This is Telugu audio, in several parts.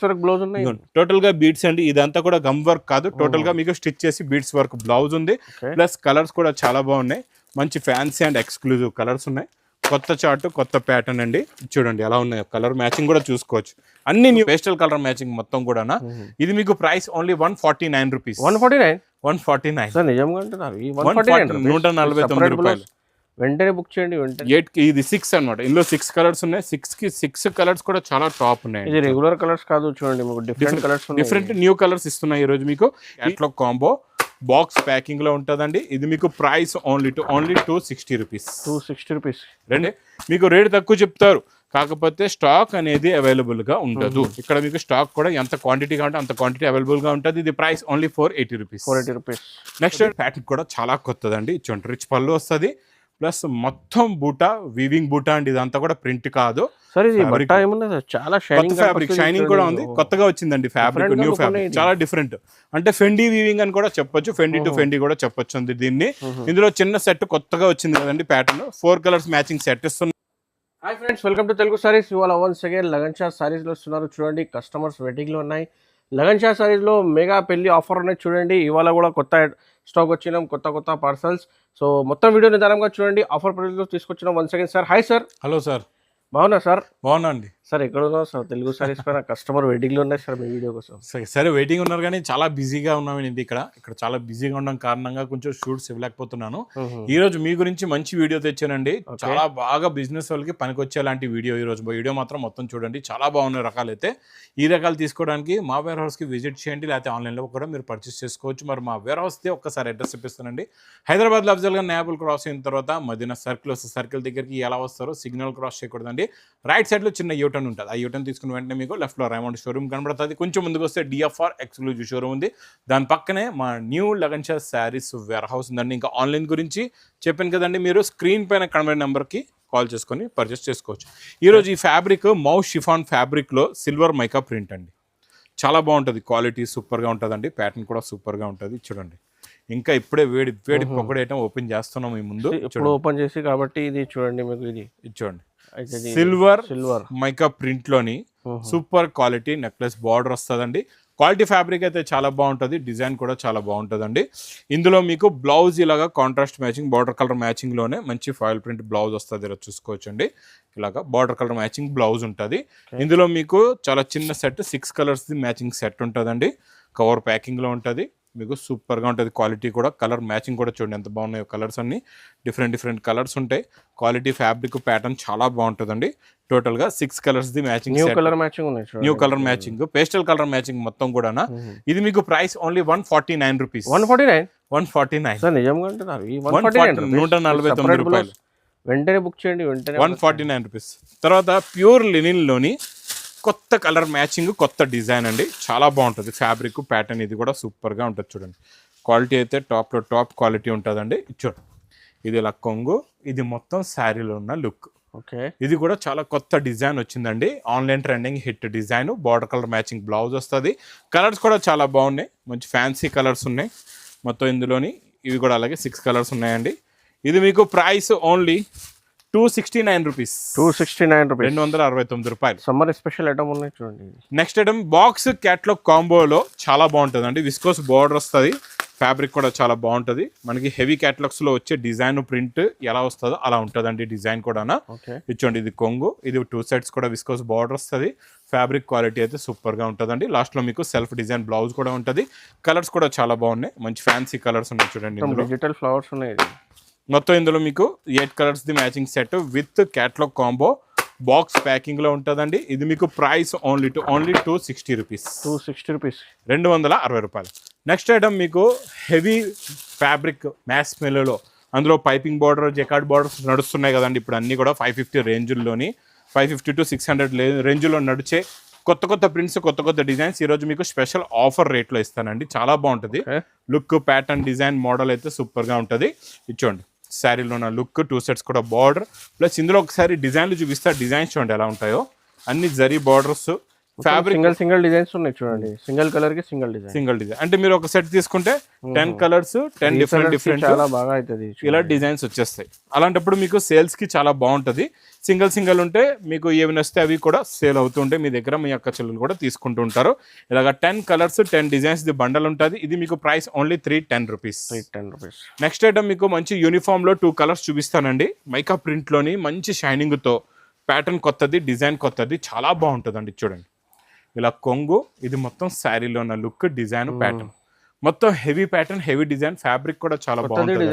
వర్క్ బ్లౌజ్ ఉన్నాయి. టోటల్ గా బీడ్స్ అండి, ఇదంతా కూడా గమ్ వర్క్ కాదు, టోటల్ గా మీకు స్టిచ్ చేసి బీడ్స్ వర్క్ బ్లౌజ్ ఉంది. ప్లస్ కలర్స్ కూడా చాలా బాగున్నాయి, మంచి ఫ్యాన్సీ అండ్ ఎక్స్క్లూజివ్ కలర్స్ ఉన్నాయి. కొత్త చార్ట్, కొత్త ప్యాటర్న్ అండి. చూడండి ఎలా ఉన్నాయి, కలర్ మ్యాచింగ్ కూడా చూసుకోవచ్చు. అన్ని న్యూ పేస్టల్ కలర్ మ్యాచింగ్ మొత్తం కూడా. ఇది మీకు ప్రైస్ ఓన్లీ 149 రూపీస్. 149 సార్ నిజంగా అంటున్నారు. 149 రూపాయలు. వెంటనే బుక్ చేయండి. 8 కి ఇది 6 అనమాట. ఇందులో 6 కలర్స్ ఉన్నాయి. 6 కి 6 కలర్స్ కూడా చాలా టాప్ ఉన్నాయి. ఇది రెగ్యులర్ కలర్స్ కాదు, చూడండి మీకు డిఫరెంట్ కలర్స్ ఉన్నాయి. డిఫరెంట్ న్యూ కలర్స్ ఇస్తున్నాయి ఈ రోజు మీకు. అట్లా కాంబో బాక్స్ ప్యాకింగ్ లో ఉంటుందండి. ఇది మీకు ప్రైస్ ఓన్లీ 260 రూపీస్. 260 రూపీస్ రండి, మీకు రేట్ తక్కువ చెప్తారు, కాకపోతే స్టాక్ అనేది అవైలబుల్ గా ఉండదు. ఇక్కడ మీకు స్టాక్ కూడా ఎంత క్వాంటిటీ కావాలంటే అంత క్వాంటిటీ అవైలబుల్ గా ఉంటుంది. ఇది price only 480 rupees. Next pattern కూడా చాలా కొత్తదండి. చూడండి రిచ్ పళ్ళు వస్తుంది, ప్లస్ మొత్తం బూటా, వీవింగ్ బూటా అండి. ఇదంతా కూడా ప్రింట్ కాదు, చాలా ఫ్యాబ్రిక్ షైనింగ్ కూడా ఉంది. కొత్తగా వచ్చిందండి ఫ్యాబ్రిక్, న్యూ ఫ్యాబ్రిక్, చాలా డిఫరెంట్. అంటే ఫెండీ వీవింగ్ అని కూడా చెప్పొచ్చు, ఫెండీ టు ఫెండీ కూడా చెప్పొచ్చు అండి దీన్ని. ఇందులో చిన్న సెట్ కొత్తగా వచ్చింది కదండి ప్యాటర్న్. 4 కలర్స్ మ్యాచింగ్ సెట్ ఇస్తుంది. Hi friends, welcome to Telugu saris. ఇవాళ వన్స్ అగైన్ లగన్ షా సారీస్ లో వస్తున్నారు. చూడండి కస్టమర్స్ వెయిటింగ్ లో ఉన్నాయి. లగన్ షా సారీస్ లో మెగా పెళ్లి ఆఫర్ ఉన్నాయి. చూడండి ఇవాళ కూడా కొత్త స్టాక్ వచ్చినాం, కొత్త పార్సల్స్. సో మొత్తం వీడియో నిదానంగా చూడండి. ఆఫర్ ప్రైస్ లో తీసుకొచ్చినాం. Once again sir. Hi sir. Hello sir, బాగున్నా సార్? బాగున్నా అండి. సార్ ఎక్కడ ఉన్నావు సార్? తెలుగు సారీస్ పైన కస్టమర్ వెయిటింగ్ లో ఉన్నాయి సార్ మీ వీడియో కోసం. సరే వెయిటింగ్ ఉన్నారు, కానీ చాలా బిజీగా ఉన్నామండి. ఇక్కడ చాలా బిజీగా ఉండడం కారణంగా కొంచెం షూట్స్ ఇవ్వలేకపోతున్నాను. ఈ రోజు మీ గురించి మంచి వీడియో తెచ్చానండి. చాలా బాగా బిజినెస్ వాళ్ళకి పనికొచ్చేలాంటి వీడియో. ఈ రోజు వీడియో మాత్రం మొత్తం చూడండి, చాలా బాగున్నాయి రకాలు. అయితే ఈ రకాలు తీసుకోవడానికి మా వేర్ హౌస్ కి విజిట్ చేయండి, లేకపోతే ఆన్లైన్ లో కూడా మీరు పర్చేస్ చేసుకోవచ్చు. మరి మా వేర్ హౌస్ ది ఒక్కసారి అడ్రస్ ఇప్పిస్తానండి. హైదరాబాద్ లో అఫ్జల్ గా నేబుల్ క్రాస్ అయిన తర్వాత మదీనా సర్కిల్ వస్తే సర్కిల్ దగ్గరికి ఎలా వస్తారో సిగ్నల్ క్రాస్ చేయకూడదండి. రైట్ సైడ్ లో చిన్న యూటర్న్ ఉంటుంది. ఆ యూటర్న్ తీసుకున్న వెంటనే మీకు లెఫ్ట్ లో రైమండ్ షోరూమ్ కనబడుతుంది. కొంచెం ముందుకు వస్తే డిఎఫ్ఆర్ ఎక్స్క్లూజివ్ షోరూమ్ ఉంది. దాని పక్కనే మా new Lagan Shah sarees warehouse ఉందండి. ఇంకా ఆన్లైన్ గురించి చెప్పాను కదండి, మీరు స్క్రీన్ పైన కనబడే నెంబర్కి కాల్ చేసుకొని పర్చేస్ చేసుకోవచ్చు. ఈరోజు ఈ ఫ్యాబ్రిక్ మౌస్ షిఫాన్ ఫ్యాబ్రిక్లో సిల్వర్ మైకా ప్రింట్ అండి. చాలా బాగుంటుంది, క్వాలిటీ సూపర్గా ఉంటుందండి. ప్యాటర్న్ కూడా సూపర్గా ఉంటుంది. చూడండి, ఇంకా ఇప్పుడే వేడి పొగడి ఐటమ్ ఓపెన్ చేస్తున్నాం మీ ముందు. ఇప్పుడు ఓపెన్ చేసి కాబట్టి ఇది చూడండి, మీకు ఇది చూడండి సిల్వర్ మైకా ప్రింట్ లోని సూపర్ క్వాలిటీ నెక్లెస్ బార్డర్ వస్తుందండి. క్వాలిటీ ఫ్యాబ్రిక్ అయితే చాలా బాగుంటుంది, డిజైన్ కూడా చాలా బాగుంటుందండి. ఇందులో మీకు బ్లౌజ్ ఇలాగా contrast matching border colour matching లోనే మంచి ఫాయిల్ ప్రింట్ బ్లౌజ్ వస్తుంది. ఇలా చూసుకోవచ్చండి, ఇలాగా బార్డర్ కలర్ మ్యాచింగ్ బ్లౌజ్ ఉంటుంది. ఇందులో మీకు చాలా చిన్న సెట్ 6 కలర్స్ మ్యాచింగ్ సెట్ ఉంటుందండి. కవర్ ప్యాకింగ్ లో ఉంటుంది, మీకు సూపర్గా ఉంటుంది. క్వాలిటీ కూడా, కలర్ మ్యాచింగ్ కూడా చూడండి ఎంత బాగున్నాయో. కలర్స్ అన్ని డిఫరెంట్ కలర్స్ ఉంటాయి. క్వాలిటీ ఫ్యాబ్రిక్ ప్యాటర్న్ చాలా బాగుంటుందండి. టోటల్గా 6 colours matching, new colour matching, pastel colour matching మొత్తం కూడా. ఇది మీకు ప్రైస్ ఓన్లీ 149 రూపీస్. 149 నిజంగా అంటున్నారు. 149 రూపాయలు. వెంటనే బుక్ చేయండి. 149 రూపీస్. తర్వాత ప్యూర్ లినిన్ లోని కొత్త కలర్ మ్యాచింగ్, కొత్త డిజైన్ అండి. చాలా బాగుంటుంది ఫ్యాబ్రిక్ ప్యాటర్న్. ఇది కూడా సూపర్గా ఉంటుంది. చూడండి క్వాలిటీ అయితే టాప్ క్వాలిటీ ఉంటుందండి. చూడండి, ఇది ఇలా కొంగు, ఇది మొత్తం శారీలో ఉన్న లుక్. ఇది కూడా చాలా కొత్త డిజైన్ వచ్చిందండి. Online trending hit design. Border colour matching blouse వస్తుంది. కలర్స్ కూడా చాలా బాగున్నాయి, మంచి ఫ్యాన్సీ కలర్స్ ఉన్నాయి మొత్తం ఇందులోని. ఇవి కూడా అలాగే 6 కలర్స్ ఉన్నాయండి. ఇది మీకు ప్రైస్ ఓన్లీ 269 రూపీస్. 269 రూపాయలు. సమ్మర్ స్పెషల్ ఐటమ్ ఉన్నాయి చూడండి. నెక్స్ట్ ఐటమ్ బాక్స్ క్యాట్లాగ్ కాంబోలో చాలా బాగుంటుందండి. విస్కోస్ బార్డర్ వస్తుంది, ఫ్యాబ్రిక్ కూడా చాలా బాగుంటుంది. మనకి హెవీ క్యాటలాగ్స్ లో వచ్చే డిజైన్ ప్రింట్ ఎలా వస్తుందో అలా ఉంటుందండి డిజైన్ కూడా. ఇచ్చోండి, ఇది కొంగు, ఇది 2 సైడ్స్ కూడా విస్కోస్ బార్డర్ వస్తుంది. ఫ్యాబ్రిక్ క్వాలిటీ అయితే సూపర్గా ఉంటుందండి. లాస్ట్లో మీకు సెల్ఫ్ డిజైన్ బ్లౌజ్ కూడా ఉంటుంది. కలర్స్ కూడా చాలా బాగున్నాయి, మంచి ఫ్యాన్సీ కలర్స్ ఉన్నాయి చూడండి. డిజిటల్ ఫ్లవర్స్ ఉన్నాయి మొత్తం. ఇందులో మీకు 8 colours matching set with catalogue combo box packing లో ఉంటుందండి. ఇది మీకు ప్రైస్ ఓన్లీ 260 రూపీస్. 260 రూపాయలు. నెక్స్ట్ ఐటమ్ మీకు హెవీ ఫ్యాబ్రిక్ మ్యాస్ మెల్లో, అందులో పైపింగ్ బార్డర్, జెకార్డ్ బార్డర్స్ నడుస్తున్నాయి కదండి ఇప్పుడు అన్ని కూడా. 550 రేంజ్లోని, 550 to 600 రేంజ్లో నడిచే కొత్త ప్రింట్స్, కొత్త డిజైన్స్ ఈరోజు మీకు స్పెషల్ ఆఫర్ రేట్లో ఇస్తానండి. చాలా బాగుంటుంది లుక్, ప్యాటర్న్, డిజైన్, మోడల్ అయితే సూపర్గా ఉంటుంది. ఇచ్చోండి శారీలో ఉన్న లుక్, 2 సెట్స్ కూడా బార్డర్, ప్లస్ ఇందులో ఒకసారి డిజైన్లు చూపిస్తా. డిజైన్స్ చూడండి ఎలా ఉంటాయో. అన్ని zari borders, fabric single designs ఉన్నాయి చూడండి, సింగిల్ కలర్ కి సింగిల్ డిజైన్. అంటే మీరు ఒక సెట్ తీసుకుంటే 10 కలర్స్ 10 డిఫరెంట్ చాలా బాగా అవుతుంది. ఇలా డిజైన్స్ వచ్చేస్తాయి. అలాంటప్పుడు మీకు సేల్స్ కి చాలా బాగుంటది. సింగిల్ ఉంటే మీకు ఏమి నచ్చితే అవి కూడా సేల్ అవుతూ ఉంటాయి. మీ దగ్గర మీ అక్క చెల్లెలు కూడా తీసుకుంటూ ఉంటారు. ఇలాగ 10 కలర్స్ 10 డిజైన్స్ ది బండల్ ఉంటుంది. ఇది మీకు price only 310 rupees. Next item మీకు మంచి యూనిఫామ్ లో 2 కలర్స్ చూపిస్తానండి. మైకా ప్రింట్ లోని మంచి షైనింగ్ తో ప్యాటర్న్ కొత్తది, డిజైన్ కొత్తది, చాలా బాగుంటుందండి. చూడండి ఇలా కొంగు, ఇది మొత్తం శారీలో ఉన్న లుక్, డిజైన్, ప్యాటర్న్ మొత్తం heavy pattern, heavy design, fabric కూడా చాలా బాగుంటుంది.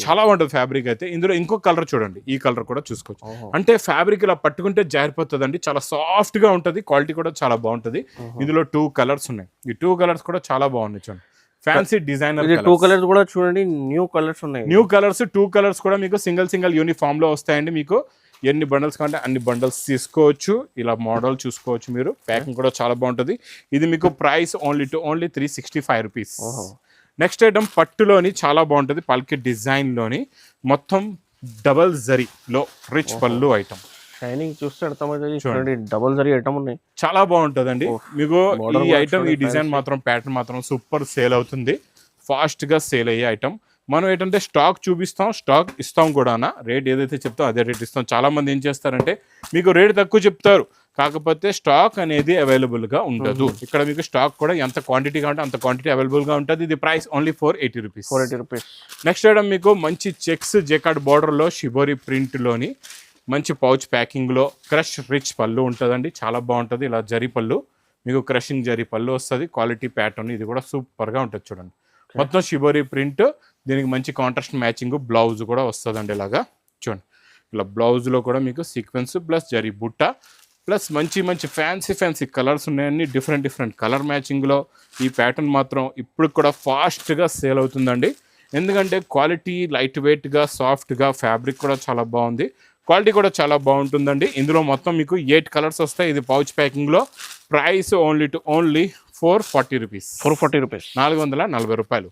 చాలా బాగుంటుంది ఫ్యాబ్రిక్ అయితే. ఇందులో ఇంకో కలర్ చూడండి, ఈ కలర్ కూడా చూసుకోవచ్చు. అంటే ఫ్యాబ్రిక్ ఇలా పట్టుకుంటే జారిపోతుందండి, చాలా సాఫ్ట్ గా ఉంటుంది, క్వాలిటీ కూడా చాలా బాగుంటుంది. ఇందులో 2 కలర్స్ ఉన్నాయి. ఈ 2 కలర్స్ కూడా చాలా బాగున్నాయి చూడండి. ఫ్యాన్సీ డిజైనర్ 2 కలర్స్ కూడా చూడండి, న్యూ కలర్స్ ఉన్నాయి. న్యూ కలర్స్ 2 కలర్స్ కూడా మీకు సింగిల్ యూనిఫామ్ లో వస్తాయండి. మీకు ఎన్ని బండల్స్ కావాలంటే అన్ని బండల్స్ తీసుకోవచ్చు. ఇలా మోడల్ చూసుకోవచ్చు మీరు. ప్యాకింగ్ కూడా చాలా బాగుంటుంది. ఇది మీకు price only 365 rupees. Next item పట్టులోని చాలా బాగుంటుంది, పల్కి డిజైన్ లోని మొత్తం డబల్ జరీలో రిచ్ పళ్ళు ఐటమ్. షైనింగ్ చూస్తే అర్థమవుతుంది. చూడండి డబల్ జరీ ఐటమ్ ఉన్నాయి, చాలా బాగుంటుందండి. మీకు ఈ ఐటమ్, ఈ డిజైన్ మాత్రం, ప్యాటర్న్ మాత్రం సూపర్ సేల్ అవుతుంది. ఫాస్ట్ గా సేల్ అయ్యే ఐటమ్. మనం ఏంటంటే స్టాక్ చూపిస్తాం, స్టాక్ ఇస్తాం కూడా. రేట్ ఏదైతే చెప్తాం అదే రేట్ ఇస్తాం. చాలా మంది ఏం చేస్తారంటే మీకు రేట్ తక్కువ చెప్తారు, కాకపోతే స్టాక్ అనేది అవైలబుల్ గా ఉండదు. ఇక్కడ మీకు స్టాక్ కూడా ఎంత క్వాంటిటీ కావాలంటే అంత క్వాంటిటీ అవైలబుల్ గా ఉంటుంది. ఇది price only 480 rupees. Next item మీకు మంచి చెక్స్ జెకార్డ్ బార్డర్ లో షిబోరి ప్రింట్ లోని మంచి పౌచ్ ప్యాకింగ్ లో క్రష్ రిచ్ పళ్ళు ఉంటుందండి. చాలా బాగుంటుంది. ఇలా జరీ పళ్ళు, మీకు క్రషింగ్ జరీ పళ్ళు వస్తుంది. క్వాలిటీ ప్యాటర్న్ ఇది కూడా సూపర్ గా ఉంటుంది. చూడండి మొత్తం షిబోరి ప్రింట్, దీనికి మంచి కాంట్రాస్ట్ మ్యాచింగ్ బ్లౌజ్ కూడా వస్తుందండి. ఇలాగా చూడండి, ఇలా బ్లౌజ్లో కూడా మీకు సీక్వెన్స్ ప్లస్ జరీ బుట్ట ప్లస్ మంచి ఫ్యాన్సీ కలర్స్ ఉన్నాయండి. డిఫరెంట్ కలర్ మ్యాచింగ్లో ఈ ప్యాటర్న్ మాత్రం ఇప్పుడు కూడా ఫాస్ట్గా సేల్ అవుతుందండి. ఎందుకంటే క్వాలిటీ లైట్ వెయిట్గా, సాఫ్ట్గా, ఫ్యాబ్రిక్ కూడా చాలా బాగుంది, క్వాలిటీ కూడా చాలా బాగుంటుందండి. ఇందులో మొత్తం మీకు 8 కలర్స్ వస్తాయి. ఇది పౌచ్ ప్యాకింగ్లో. Price only 440 rupees. 440 రూపాయలు.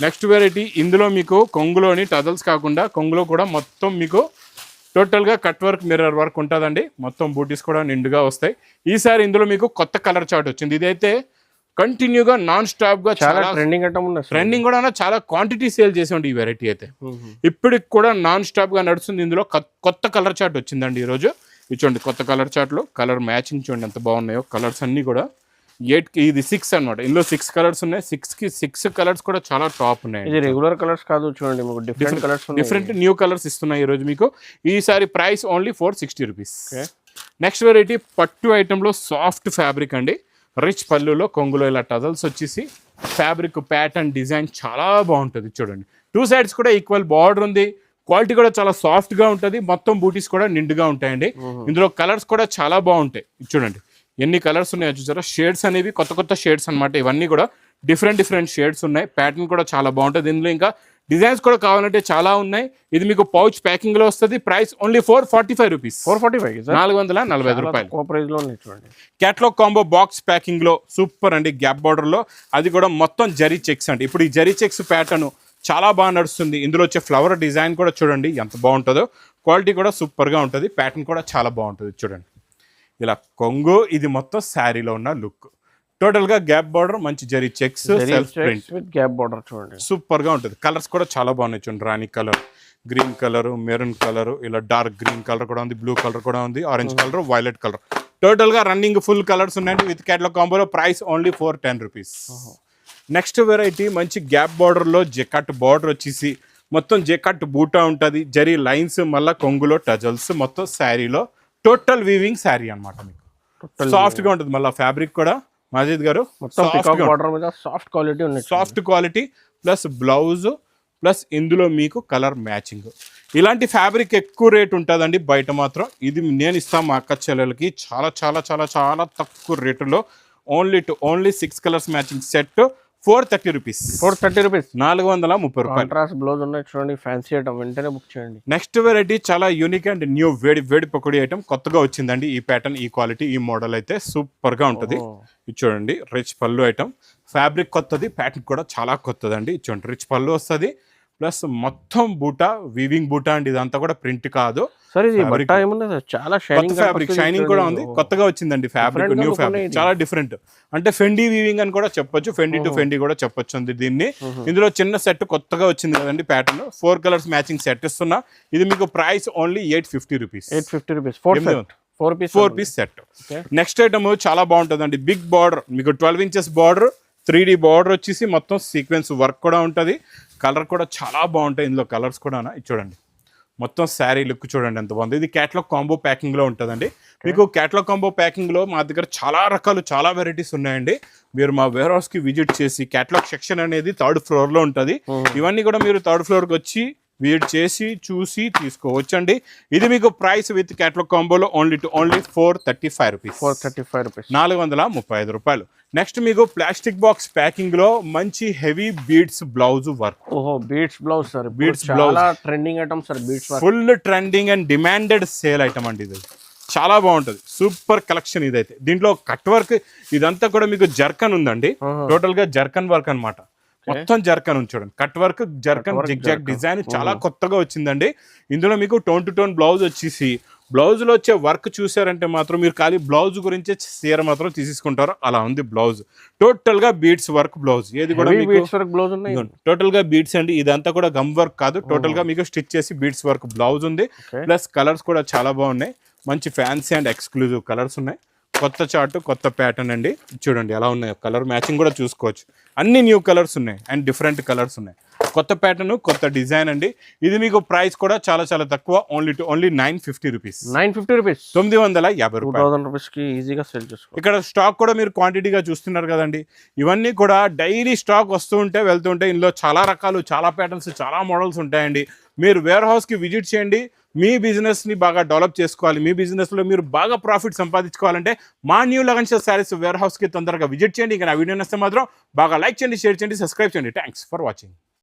నెక్స్ట్ వెరైటీ, ఇందులో మీకు కొంగులోని టజల్స్ కాకుండా కొంగులో కూడా మొత్తం మీకు టోటల్గా కట్ వర్క్, మిర్రర్ వర్క్ ఉంటుందండి. మొత్తం బూటీస్ కూడా నిండుగా వస్తాయి. ఈసారి ఇందులో మీకు కొత్త కలర్ చార్ట్ వచ్చింది. ఇదైతే కంటిన్యూగా నాన్ స్టాప్ గా చాలా ట్రెండింగ్ కూడా చాలా క్వాంటిటీ సేల్ చేసేయండి ఈ వెరైటీ అయితే. ఇప్పటికి కూడా నాన్ స్టాప్ గా నడుస్తుంది. ఇందులో కొత్త కలర్ చార్ట్ వచ్చిందండి ఈరోజు. ఇది చూడండి, కొత్త కలర్ చార్ట్లో కలర్ మ్యాచింగ్ చూడండి ఎంత బాగున్నాయో. కలర్స్ అన్ని కూడా 8కి ఇది 6 అనమాట. ఇందులో 6 కలర్స్ ఉన్నాయి. 6కి 6 కలర్స్ కూడా చాలా టాప్ ఉన్నాయి. ఇది రెగ్యులర్ కలర్స్ కాదు చూడండి, డిఫరెంట్ న్యూ కలర్స్ ఇస్తున్నాయి ఈరోజు మీకు. ఈసారి price only 460 rupees. Next variety పట్టు ఐటెంలో సాఫ్ట్ ఫ్యాబ్రిక్ అండి. రిచ్ పళ్ళులో కొంగులో ఇలా టజల్స్ వచ్చేసి ఫ్యాబ్రిక్ ప్యాటర్న్ డిజైన్ చాలా బాగుంటుంది. చూడండి 2 సైడ్స్ కూడా ఈక్వల్ బార్డర్ ఉంది. క్వాలిటీ కూడా చాలా సాఫ్ట్ గా ఉంటుంది. మొత్తం బూటీస్ కూడా నిండుగా ఉంటాయండి. ఇందులో కలర్స్ కూడా చాలా బాగుంటాయి. చూడండి ఎన్ని కలర్స్ ఉన్నాయో చూసారా. షేడ్స్ అనేవి కొత్త షేడ్స్ అనమాట. ఇవన్నీ కూడా డిఫరెంట్ షేడ్స్ ఉన్నాయి. ప్యాటర్న్ కూడా చాలా బాగుంటుంది. ఇందులో ఇంకా డిజైన్స్ కూడా కావాలంటే చాలా ఉన్నాయి. ఇది మీకు పౌచ్ ప్యాకింగ్ లో వస్తుంది. Price only 445 rupees. 445 రూపాయలు. క్యాట్లాగ్ కాంబో బాక్స్ ప్యాకింగ్ లో సూపర్ అండి. గ్యాప్ బార్డర్ లో అది కూడా మొత్తం జరీ చెక్స్ అండి. ఇప్పుడు ఈ జరీ చెక్స్ ప్యాటర్న్ చాలా బాగా నడుస్తుంది. ఇందులో వచ్చే ఫ్లవర్ డిజైన్ కూడా చూడండి ఎంత బాగుంటుందో. క్వాలిటీ కూడా సూపర్ గా ఉంటుంది. ప్యాటర్న్ కూడా చాలా బాగుంటుంది. చూడండి ఇలా కొంగు, ఇది మొత్తం శారీలో ఉన్న లుక్. టోటల్ గా గ్యాప్ బార్డర్, మంచి zari checks, self print with gap border చూడండి సూపర్ గా ఉంటుంది. కలర్స్ కూడా చాలా బాగున్నాయి చూడండి. రాణి colour, green colour, maroon colour, ఇలా డార్క్ గ్రీన్ కలర్ కూడా ఉంది, బ్లూ కలర్ కూడా ఉంది, orange colour, violet colour. Total గా రన్నింగ్ ఫుల్ కలర్స్ ఉన్నాయండి విత్ క్యాటలాగ్ కాంబోలో. Price only 410 rupees. Next variety మంచి గ్యాప్ బార్డర్ లో జెకట్ బార్డర్ వచ్చేసి మొత్తం జెకట్ బూటా ఉంటుంది. జరీ లైన్స్, మళ్ళీ కొంగులో టజల్స్, మొత్తం శారీలో టోటల్ వీవింగ్ శారీ అనమాట. మీకు సాఫ్ట్ గా ఉంటుంది. మళ్ళీ ఫ్యాబ్రిక్ కూడా మజీద్ గారు soft quality plus blouse plus ఇందులో మీకు కలర్ మ్యాచింగ్. ఇలాంటి ఫ్యాబ్రిక్ ఎక్కువ రేట్ ఉంటుందండి బయట మాత్రం. ఇది నేను ఇస్తాను మా అక్క చెల్లెలకి చాలా చాలా చాలా చాలా తక్కువ రేటులో. Only 6 colours matching set 430 rupees. 430 రూపాయలు. బ్లౌజ్ ఉన్నాయి చూడండి. ఫ్యాన్సీ ఐటమ్ వెంటనే బుక్ చేయండి. నెక్స్ట్ వెరైటీ చాలా యూనిక్ అండ్ న్యూ వేడి పకోడీ ఐటమ్ కొత్తగా వచ్చిందండి. ఈ ప్యాటర్న్, ఈ క్వాలిటీ, ఈ మోడల్ అయితే సూపర్ గా ఉంటుంది. ఇది చూడండి రిచ్ పళ్ళు ఐటమ్. ఫ్యాబ్రిక్ కొత్తది, ప్యాటర్న్ కూడా చాలా కొత్తదండి. చూడండి రిచ్ పళ్ళు వస్తుంది ప్లస్ మొత్తం బూటా, వీవింగ్ బూటా అండి. ఇదంతా కూడా ప్రింట్ కాదు, సార్ ఇది Fabric. బట్ట ఏముంది సార్ చాలా కొత్త షైనింగ్ ఫ్యాబ్రిక్ షైనింగ్ కూడా ఉంది, కొత్తగా వచ్చిందండి ఫ్యాబ్రిక్, Different గా న్యూ look ఫ్యాబ్రిక్, ఉన్నాయి ఇది. చాలా డిఫరెంట్. అంటే ఫెండీ వీవింగ్ అని కూడా చెప్పొచ్చు, ఫెండీ టు ఫెండీ కూడా చెప్పొచ్చు అండి దీన్ని. ఇందులో చిన్న సెట్ కొత్తగా వచ్చింది కదండి ప్యాటర్న్, 4 కలర్స్ మ్యాచింగ్ సెట్ ఇస్తున్నా. ఇది మీకు price only 850 rupees, 850 rupees 4 piece 4 piece set. Next item చాలా బాగుంటుందండి, బిగ్ బార్డర్, మీకు 12 ఇంచెస్ బార్డర్, 3D బార్డర్ వచ్చేసి మొత్తం సీక్వెన్స్ వర్క్ కూడా ఉంటుంది. కలర్ కూడా చాలా బాగుంటాయి ఇందులో, కలర్స్ కూడా ఇది చూడండి. మొత్తం శారీ లుక్ చూడండి ఎంత బాగుంది. ఇది క్యాటలాగ్ కాంబో ప్యాకింగ్ లో ఉంటుందండి. మీకు క్యాటలాగ్ కాంబో ప్యాకింగ్ లో మా దగ్గర చాలా రకాలు, చాలా వెరైటీస్ ఉన్నాయండి. మీరు మా వేర్ హౌస్ కి విజిట్ చేసి, క్యాటలాగ్ సెక్షన్ అనేది 3rd ఫ్లోర్ లో ఉంటుంది. ఇవన్నీ కూడా మీరు 3rd ఫ్లోర్ కి వచ్చి విజిట్ చేసి చూసి తీసుకోవచ్చండి. ఇది మీకు ప్రైస్ విత్ క్యాటలాగ్ కాంబోలో ఓన్లీ 435 రూపీస్, 435 రూపీస్, 435 రూపాయలు. నెక్స్ట్ మీకు ప్లాస్టిక్ బాక్స్ ప్యాకింగ్ లో మంచి హెవీ బీడ్స్ బ్లౌజ్ వర్క్. ఓహో బీడ్స్ బ్లౌజ్ సార్, Beads చాలా trending item sir beads full trending and demanded sale item అండి ఇది. చాలా బాగుంటుంది, సూపర్ కలెక్షన్ ఇదైతే. దీంట్లో కట్ వర్క్ ఇదంతా కూడా మీకు జర్కన్ ఉందండి, టోటల్ గా జర్కన్ వర్క్ అన్నమాట. మొత్తం జర్కన్ ఉంది చూడండి, cut work zircon zigzag design చాలా కొత్తగా వచ్చిందండి. ఇందులో మీకు టోన్ టు టోన్ బ్లౌజ్ వచ్చేసి, బ్లౌజ్ లో వచ్చే వర్క్ చూసారంటే మాత్రం మీరు ఖాళీ బ్లౌజ్ గురించి చీర మాత్రం తీసుకుంటారు, అలా ఉంది బ్లౌజ్. టోటల్ గా బీడ్స్ వర్క్ బ్లౌజ్, ఏది కూడా బీడ్స్ వర్క్ బ్లౌజ్ ఉన్నాయి. టోటల్ గా బీడ్స్ అండి, ఇదంతా కూడా గమ్ వర్క్ కాదు, టోటల్ గా మీకు స్టిచ్ చేసి బీడ్స్ వర్క్ బ్లౌజ్ ఉంది. ప్లస్ కలర్స్ కూడా చాలా బాగున్నాయి, మంచి ఫ్యాన్సీ అండ్ ఎక్స్క్లూజివ్ కలర్స్ ఉన్నాయి. కొత్త చార్ట్, కొత్త ప్యాటర్న్ అండి, చూడండి ఎలా ఉన్నాయో. కలర్ మ్యాచింగ్ కూడా చూసుకోవచ్చు, అన్ని న్యూ కలర్స్ ఉన్నాయి అండ్ డిఫరెంట్ కలర్స్ ఉన్నాయి. కొత్త ప్యాటర్న్, కొత్త డిజైన్ అండి. ఇది మీకు ప్రైస్ కూడా చాలా చాలా తక్కువ, ఓన్లీ 950 రూపీస్, 950 రూపీస్, 950 రూపాయలు. 2000 రూపీస్ కి ఈజీగా సేల్ చేసుకోవచ్చు. ఇక్కడ స్టాక్ కూడా మీరు క్వాంటిటీగా చూస్తున్నారు కదండి. ఇవన్నీ కూడా డైలీ స్టాక్ వస్తూ ఉంటే వెళ్తూ ఉంటే, ఇందులో చాలా రకాలు, చాలా ప్యాటర్న్స్, చాలా మోడల్స్ ఉంటాయండి. మీరు వేర్ హౌస్ కి విజిట్ చేయండి. మీ బిజినెస్ ని బాగా డెవలప్ చేసుకోవాలి, మీ బిజినెస్ లో మీరు బాగా ప్రాఫిట్ సంపాదించుకోవాలంటే మా new Lagan sarees warehouse కి తొందరగా విజిట్ చేయండి. ఇంకా నా వీడియో నచ్చితే మాత్రం బాగా లైక్ చేయండి, షేర్ చేయండి, సబ్స్క్రైబ్ చేయండి. Thanks for watching.